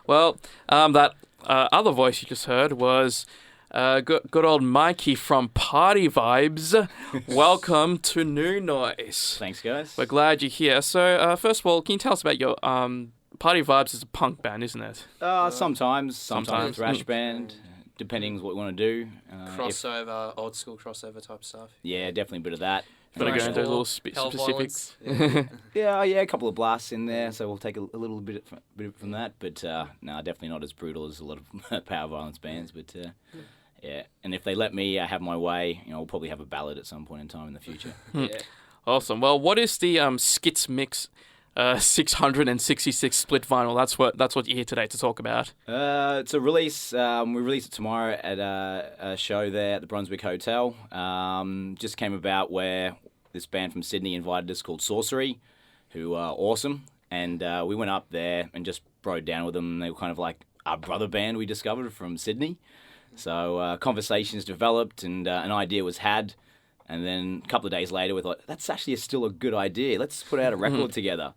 Well, that other voice you just heard was good old Mikey from Party Vibez. Welcome to New Noise. Thanks, guys. We're glad you're here. So, first of all, can you tell us about your Party Vibez is a punk band, isn't it? Sometimes a thrash band, depending on what we want to do. Crossover, old school crossover type stuff. Yeah, definitely a bit of that. Got to go into a little specifics. Yeah, a couple of blasts in there, so we'll take a little bit from that. But no, definitely not as brutal as a lot of power violence bands. But yeah, and if they let me have my way, we'll probably have a ballad at some point in time in the future. Yeah. Awesome. Well, what is the Skitzmix 666 split vinyl? That's what you're here today to talk about. It's a release. We release it tomorrow at a show there at the Brunswick Hotel. Just came about where this band from Sydney invited us called Sorcery, who are awesome, and we went up there and just broke down with them. They were kind of like our brother band we discovered from Sydney. So conversations developed and an idea was had. And then a couple of days later, we thought, that's actually still a good idea. Let's put out a record together.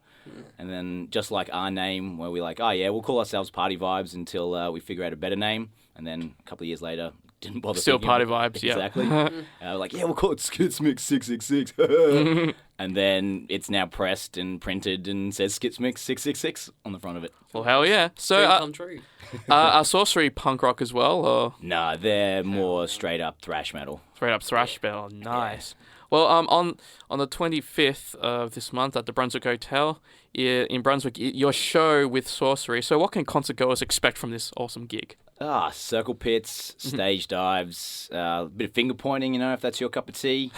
And then just like our name, where we're like, oh, yeah, we'll call ourselves Party Vibez until we figure out a better name. And then a couple of years later, didn't bother Still thinking Party Vibez, yeah. Exactly. Like, yeah, we'll call it Skitzmix 666. And then it's now pressed and printed and says Skitzmix 666 on the front of it. Well, hell yeah. So, Come true. are Sorcery punk rock as well, or Nah, they're more straight up thrash metal. straight up thrash metal? Nice. Well, on the 25th of this month at the Brunswick Hotel in Brunswick, your show with Sorcery. So, what can concert goers expect from this awesome gig? Circle pits, stage dives, a bit of finger pointing, if that's your cup of tea.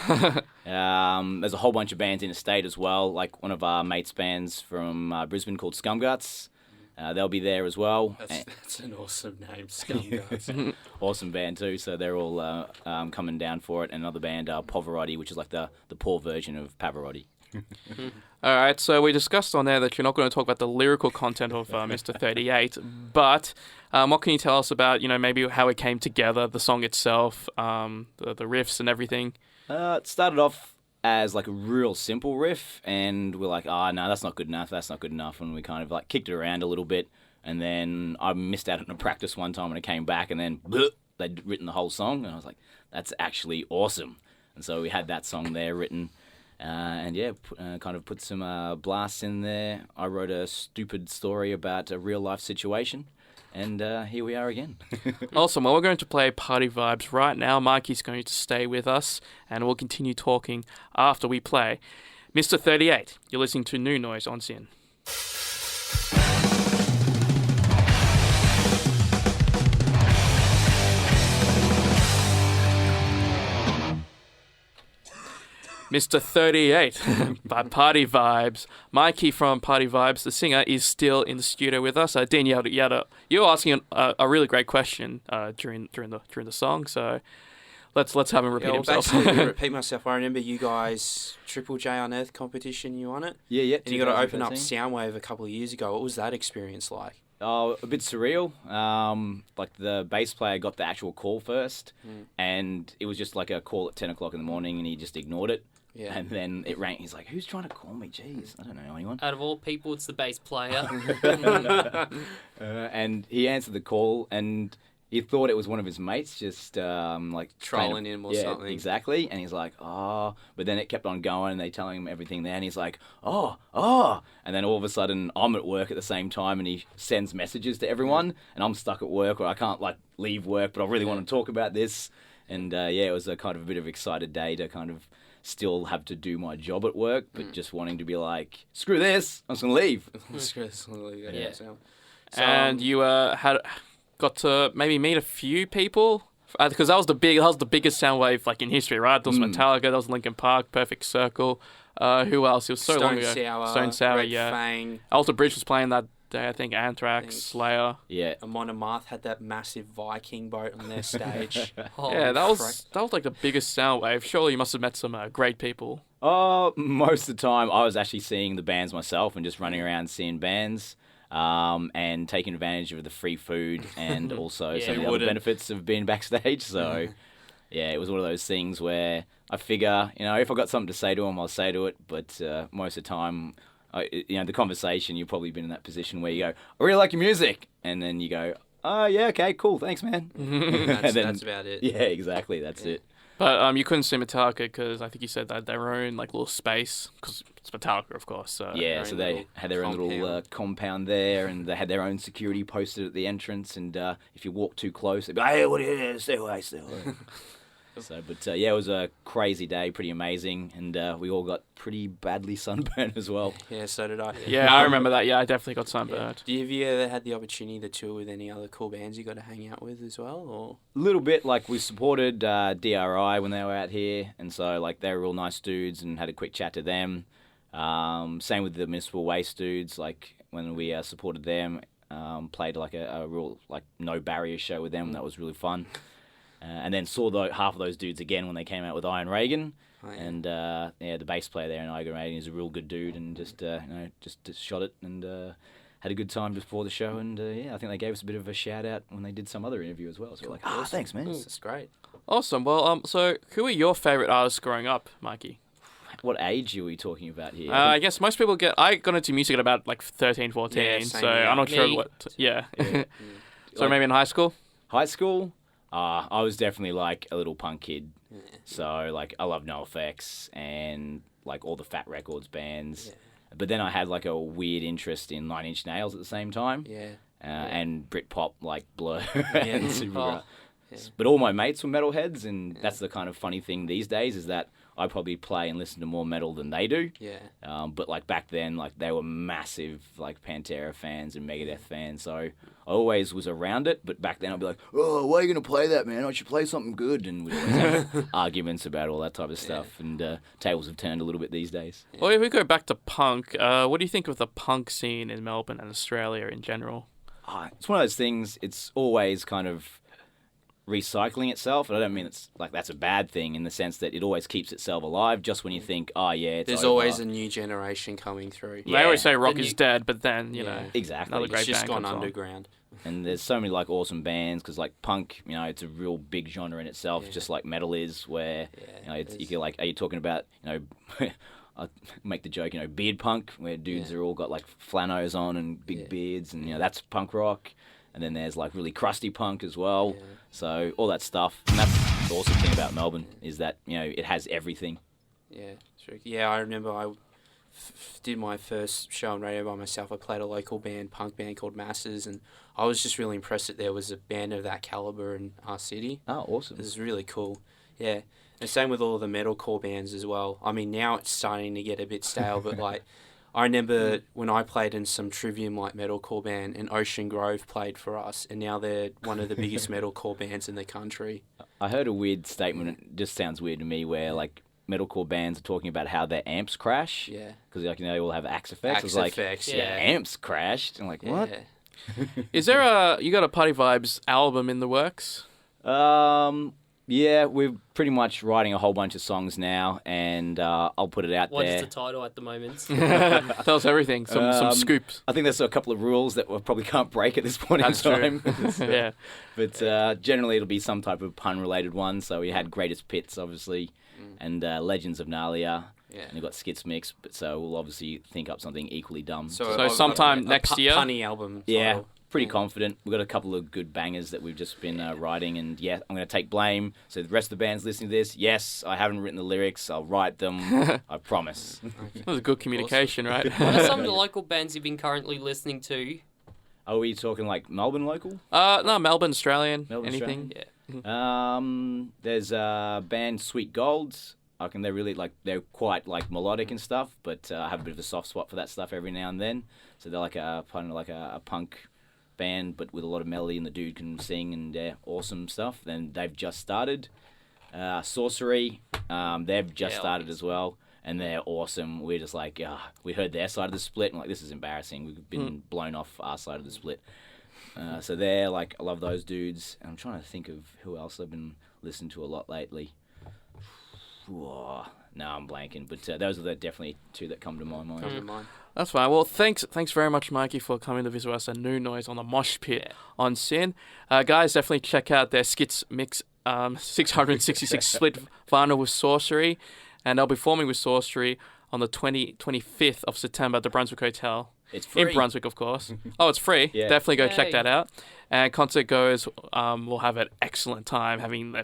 There's a whole bunch of bands in the state as well, like one of our mates' bands from Brisbane called Scumguts. They'll be there as well. That's an awesome name, Scumguts. Awesome band too, so they're all coming down for it. And another band, Poverotti, which is like the poor version of Pavarotti. All right, so we discussed on there that you're not going to talk about the lyrical content of Mr. 38, but what can you tell us about, maybe how it came together, the song itself, the riffs and everything? It started off as like a real simple riff, and we're like, no, that's not good enough, and we kind of like kicked it around a little bit, and then I missed out on a practice one time, and I came back, and then they'd written the whole song, and I was like, that's actually awesome. And so we had that song there written. And yeah, kind of put some blasts in there. I wrote a stupid story about a real life situation, and here we are again. Awesome. Well, we're going to play Party Vibez right now. Mikey's going to stay with us, and we'll continue talking after we play. Mr. 38, you're listening to New Noise on Sin. Mr. 38 by Party Vibez. Mikey from Party Vibez, the singer, is still in the studio with us. Dean, you were asking a really great question during the song, so let's have him repeat himself. Basically, repeat myself. I remember you guys Triple J Unearthed competition. You won it. Yeah. And you got to open up Soundwave a couple of years ago. What was that experience like? Oh, a bit surreal. Like the bass player got the actual call first, and it was just like a call at 10 o'clock in the morning, and he just ignored it. Yeah. And then it rang. He's like, "Who's trying to call me? Jeez, I don't know anyone." Out of all people, it's the bass player. And he answered the call, and he thought it was one of his mates, just like trolling him or something. Exactly. And he's like, "Oh," but then it kept on going, and they telling him everything there, and he's like, "Oh," and then all of a sudden, I'm at work at the same time, and he sends messages to everyone, and I'm stuck at work, or I can't like leave work, but I really want to talk about this, and it was a kind of a bit of excited day to kind of still have to do my job at work, but just wanting to be like, screw this, I'm just going to leave. Yeah. And you got to maybe meet a few people, because that was the biggest Soundwave like in history, right? There was Metallica, there was Linkin Park, Perfect Circle. Who else? It was so long ago. Stone Sour, Red yeah. Fang. Alter Bridge was playing that day, I think. Anthrax, Slayer. Yeah. Amon Amarth had that massive Viking boat on their stage. Yeah, that was like the biggest Soundwave. Surely you must have met some great people. Most of the time I was actually seeing the bands myself and just running around seeing bands. And taking advantage of the free food and also some of the other benefits of being backstage. So, yeah, it was one of those things where I figure, if I got something to say to them, I'll say to it. But most of the time, the conversation, you've probably been in that position where you go, I really like your music. And then you go, oh, yeah, okay, cool, thanks, man. That's about it. Yeah, exactly, that's it. But you couldn't see Metallica because I think you said they had their own like little space because it's Metallica, of course. So. Yeah, so they had their own little compound there, and they had their own security posted at the entrance. And if you walk too close, they'd be like, hey, what are you doing? Stay away, stay away. It was a crazy day, pretty amazing, and we all got pretty badly sunburned as well. Yeah, so did I. Yeah, I remember that. Yeah, I definitely got sunburned. Have you ever had the opportunity to tour with any other cool bands you got to hang out with as well, or? A little bit, like we supported DRI when they were out here, and so like they were real nice dudes, and had a quick chat to them. Same with the Municipal Waste dudes, like when we supported them, played like a real like no barrier show with them. That was really fun. And then saw half of those dudes again when they came out with Iron Reagan. Oh, yeah. And the bass player there in Iron Reagan is a real good dude, and just shot it and had a good time before the show. And I think they gave us a bit of a shout out when they did some other interview as well. So we're like, thanks, man. That's great. Awesome. Well, so who are your favorite artists growing up, Mikey? What age are we talking about here? I guess most people I got into music at about like 13, 14, yeah, so I'm not sure what. Yeah. So maybe in high school. High school. I was definitely like a little punk kid. Yeah. So like I love NoFX and like all the Fat Records bands. Yeah. But then I had like a weird interest in Nine Inch Nails at the same time. Yeah. And Britpop like Blur and Supergrass. Yeah. But all my mates were metalheads, and that's the kind of funny thing these days is that I probably play and listen to more metal than they do. Yeah. But like back then, like they were massive like Pantera fans and Megadeth fans, so I always was around it. But back then I'd be like, oh, why are you gonna play that, man? I should play something good, and we'd always have arguments about all that type of stuff. And tables have turned a little bit these days. Yeah. Well, if we go back to punk, what do you think of the punk scene in Melbourne and Australia in general? It's one of those things. It's always kind of recycling itself, and I don't mean it's like that's a bad thing in the sense that it always keeps itself alive just when you think, it's there's over. Always a new generation coming through. They always say rock is dead, but then you know exactly another great it's just band gone underground. And there's so many like awesome bands because like punk, it's a real big genre in itself, just like metal is. Where you can like, are you talking about I make the joke, beard punk, where dudes are all got like flannels on and big beards, and that's punk rock. And then there's like really crusty punk as well. Yeah. So all that stuff. And that's the awesome thing about Melbourne is that, it has everything. Yeah, true. Yeah, I remember I did my first show on radio by myself. I played a local punk band called Masses, and I was just really impressed that there was a band of that caliber in our city. Oh, awesome. It was really cool. Yeah. And same with all the metalcore bands as well. I mean, now it's starting to get a bit stale, but like I remember when I played in some Trivium like metalcore band, and Ocean Grove played for us, and now they're one of the biggest metalcore bands in the country. I heard a weird statement. It just sounds weird to me, where like metalcore bands are talking about how their amps crash. Yeah. Because like they all have axe effects. Axe effects. Yeah. Amps crashed. I'm like, what? Is there you got a Party Vibez album in the works? Yeah, we're pretty much writing a whole bunch of songs now, and I'll put it out there. What is the title at the moment? Tell us everything. Some scoops. I think there's a couple of rules that we probably can't break at this point in time. Yeah. But generally it'll be some type of pun-related one. So we had Greatest Pits, obviously, and Legends of Narlia. Yeah. And we've got Skitzmix, so we'll obviously think up something equally dumb. So sometime next year? Punny album. Yeah. Pretty confident. We've got a couple of good bangers that we've just been writing, and I'm going to take blame. So the rest of the band's listening to this. Yes, I haven't written the lyrics. I'll write them. I promise. That was good communication, right? What are some of the local bands you've been currently listening to? Are we talking like Melbourne local? No, Melbourne, Australian. Anything? Australian? Yeah. There's a band Sweet Golds. They're quite like melodic and stuff, but I have a bit of a soft spot for that stuff every now and then. So they're like a punk band, but with a lot of melody, and the dude can sing, and awesome stuff. Then they've just started. Sorcery, they've just started as well, and they're awesome. We're just like, we heard their side of the split, and like, this is embarrassing. We've been blown off our side of the split. So they're like, I love those dudes. I'm trying to think of who else I've been listening to a lot lately. No, I'm blanking, but those are the definitely two that come to my mind. That's fine. Well, thanks very much, Mikey, for coming to visit us at New Noise on the Moshpit on Sin. Guys, definitely check out their Skitzmix 666 split vinyl with Sorcery, and they'll be forming with Sorcery on the 25th of September at the Brunswick Hotel. It's free. In Brunswick, of course. Oh, it's free. Yeah. Definitely go check Yay. that out. And concert goes, we'll have an excellent time having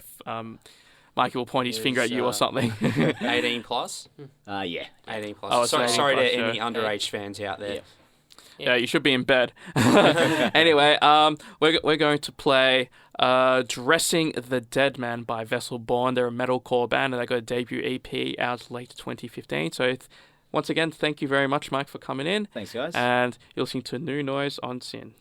Mikey will point his finger at you or something. 18 plus. Yeah. 18 plus. Oh, it's sorry, 18 sorry plus, to yeah. any underage fans out there. Yeah, you should be in bed. Anyway, we're going to play Dressing the Dead Man by Vessel Born. They're a metalcore band and they got a debut EP out late 2015. So once again, thank you very much, Mike, for coming in. Thanks, guys. And you're listening to New Noise on Sin.